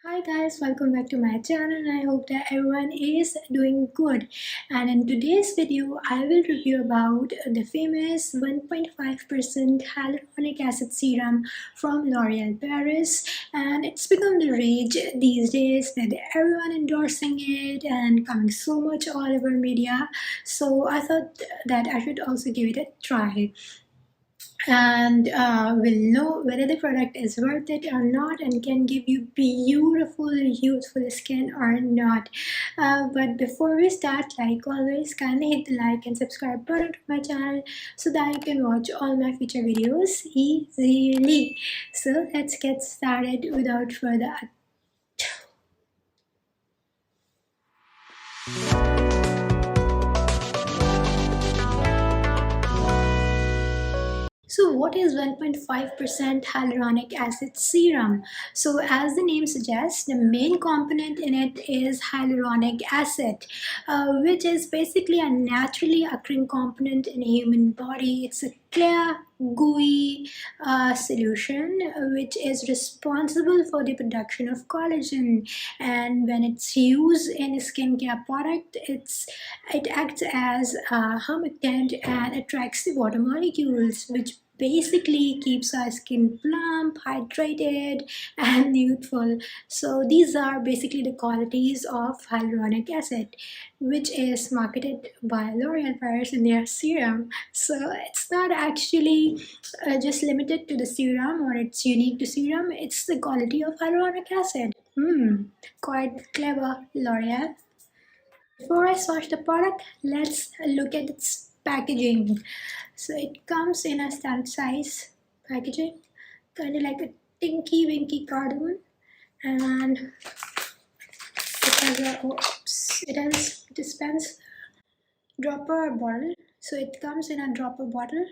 Hi guys, welcome back to my channel and I hope that everyone is doing good. And in today's video, I will review about the famous 1.5% hyaluronic acid serum from L'Oreal Paris. And it's become the rage these days with everyone endorsing it and coming so much all over media. So I thought that I should also give it a try and will know whether the product is worth it or not and can give you beautiful youthful skin or not. But before we start, like always, kindly hit the like and subscribe button to my channel so that you can watch all my future videos easily. So let's get started without further ado. So what is 1.5% hyaluronic acid serum? So as the name suggests, the main component in it is hyaluronic acid, which is basically a naturally occurring component in a human body. It's a clear, gooey solution which is responsible for the production of collagen, and when it's used in a skincare product, it acts as a humectant and attracts the water molecules, which basically keeps our skin plump, hydrated, and youthful. So these are basically the qualities of hyaluronic acid, which is marketed by L'Oreal Paris in their serum. So it's not actually just limited to the serum or it's unique to serum. It's the quality of hyaluronic acid. Quite clever, L'Oreal. Before I swatch the product, let's look at its packaging. So it comes in a standard size packaging, kind of like a tinky winky cardamom, and it has dispense dropper bottle. So it comes in a dropper bottle,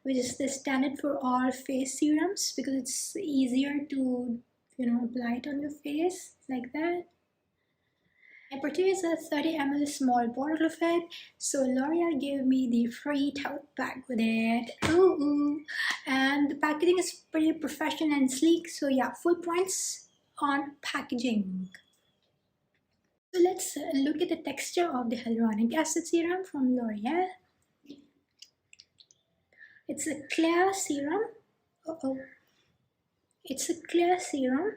which is the standard for all face serums because it's easier to apply it on your face like that. I purchased a 30 ml small bottle of it, so L'Oreal gave me the free tote bag with it. Ooh. And the packaging is pretty professional and sleek, so yeah, full points on packaging. So let's look at the texture of the hyaluronic acid serum from L'Oreal. It's a clear serum. Uh-oh. It's a clear serum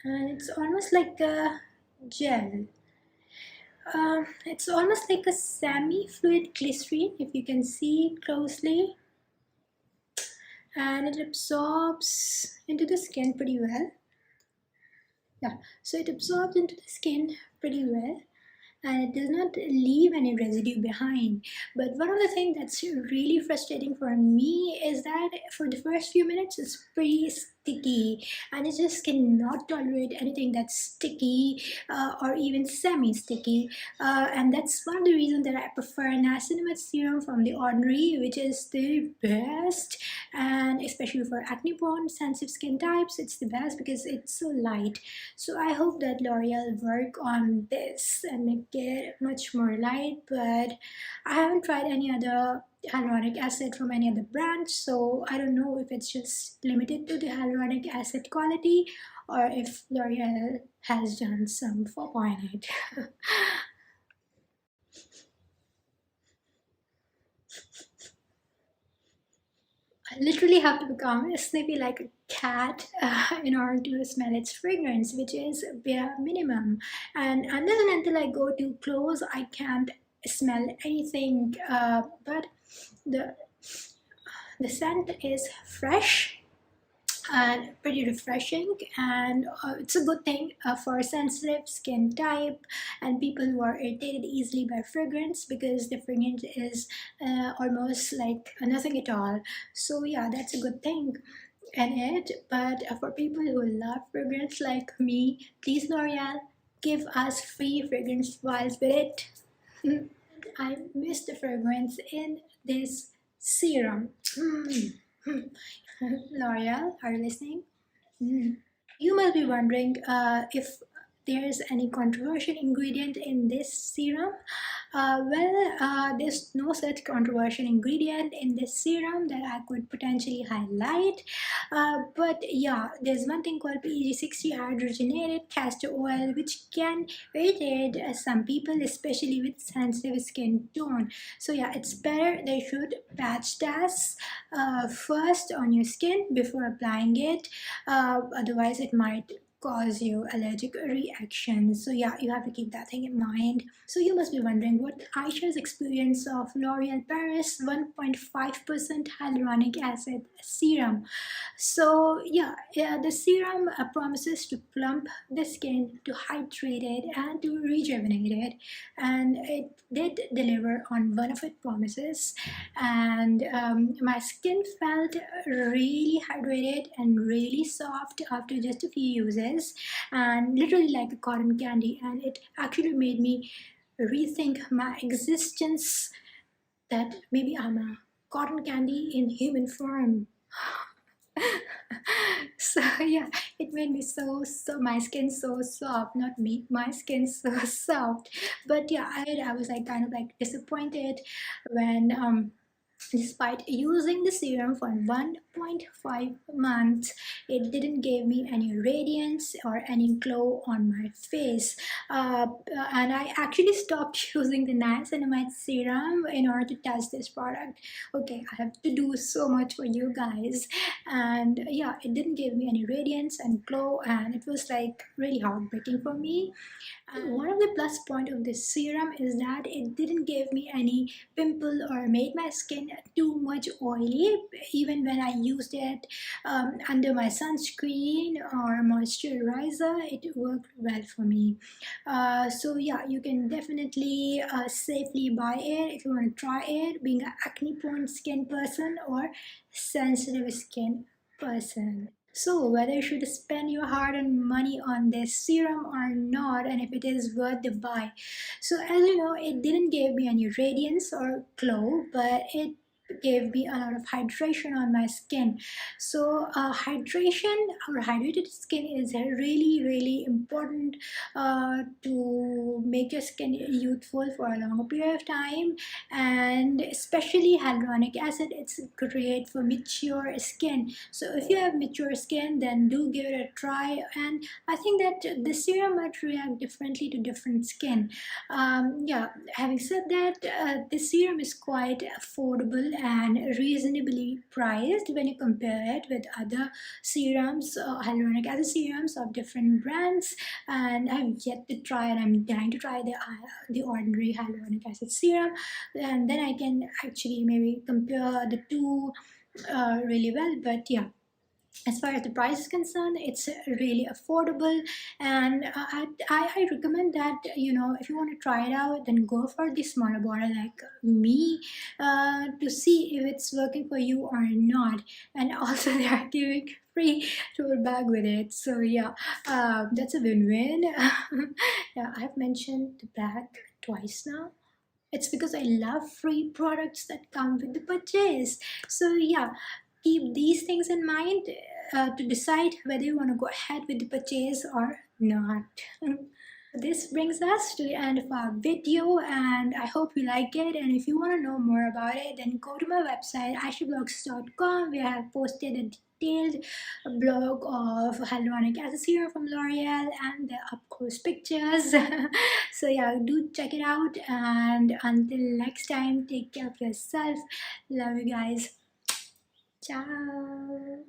and it's almost like a gel. It's almost like a semi-fluid glycerine if you can see closely, and it absorbs into the skin pretty well. Yeah, so it absorbs into the skin pretty well and it does not leave any residue behind. But one of the things that's really frustrating for me is that for the first few minutes it's pretty sticky and it just cannot tolerate anything that's sticky or even semi-sticky, and that's one of the reasons that I prefer niacinamide serum from The Ordinary, which is the best, and especially for acne prone sensitive skin types it's the best because it's so light. So I hope that L'Oreal work on this and make it much more light, but I haven't tried any other hyaluronic acid from any other brand, so I don't know if it's just limited to the hyaluronic acid quality or if L'Oreal has done some faux pas in it. I literally have to become snippy like a cat in order to smell its fragrance, which is bare minimum. And unless and until I go too close, I can't smell anything. But the the scent is fresh and pretty refreshing, and it's a good thing for sensitive skin type and people who are irritated easily by fragrance because the fragrance is almost like nothing at all. So yeah, that's a good thing in it. But for people who love fragrance like me, please L'Oreal, give us free fragrance vials with it. I miss the fragrance in this serum. L'Oreal, are you listening? You must be wondering if there's any controversial ingredient in this serum. There's no such controversial ingredient in this serum that I could potentially highlight. But yeah, there's one thing called PEG60 hydrogenated castor oil, which can irritate some people, especially with sensitive skin tone. So yeah, it's better they should patch test first on your skin before applying it. Otherwise, it might cause you allergic reactions. So yeah, you have to keep that thing in mind. So you must be wondering what Aisha's experience of L'Oreal Paris 1.5% hyaluronic acid serum. So yeah, the serum promises to plump the skin, to hydrate it, and to rejuvenate it, and it did deliver on one of its promises. And my skin felt really hydrated and really soft after just a few uses, and literally like a cotton candy. And it actually made me rethink my existence, that maybe I'm a cotton candy in human form. So yeah, it made me so my skin so soft, not me, my skin so soft. But yeah, I was like kind of like disappointed when despite using the serum for 1.5 months, it didn't give me any radiance or any glow on my face. And I actually stopped using the niacinamide serum in order to test this product. Okay, I have to do so much for you guys. And yeah, it didn't give me any radiance and glow, and it was like really heartbreaking for me. One of the plus point of this serum is that it didn't give me any pimple or made my skin too much oily. Even when I used it under my sunscreen or moisturizer, it worked well for me. So yeah, you can definitely safely buy it if you want to try it, being an acne prone skin person or sensitive skin person. So, whether you should spend your hard earned money on this serum or not, and if it is worth the buy. So, as you know, it didn't give me any radiance or glow, but it gave me a lot of hydration on my skin. So, hydration or hydrated skin is really important to make your skin youthful for a longer period of time, and especially hyaluronic acid, it's great for mature skin. So if you have mature skin, then do give it a try. And I think that the serum might react differently to different skin. Yeah, having said that, this serum is quite affordable and reasonably priced when you compare it with other serums, hyaluronic acid serums of different brands. And I've yet to try, and I'm dying to try the ordinary hyaluronic acid serum, and then I can actually maybe compare the two really well. But yeah, as far as the price is concerned, it's really affordable. And I recommend that, you know, if you want to try it out, then go for the smaller bottle like me, to see if it's working for you or not. And also they are giving free tote bag with it, so yeah, that's a win-win. Yeah, I've mentioned the bag twice now. It's because I love free products that come with the purchase. So yeah, keep these things in mind to decide whether you want to go ahead with the purchase or not. This brings us to the end of our video, and I hope you like it. And if you want to know more about it, then go to my website aishblogs.com, where I have posted a detailed blog of hyaluronic acid serum from L'Oreal and the up close pictures. So yeah, do check it out, and until next time, take care of yourself. Love you guys. Ciao.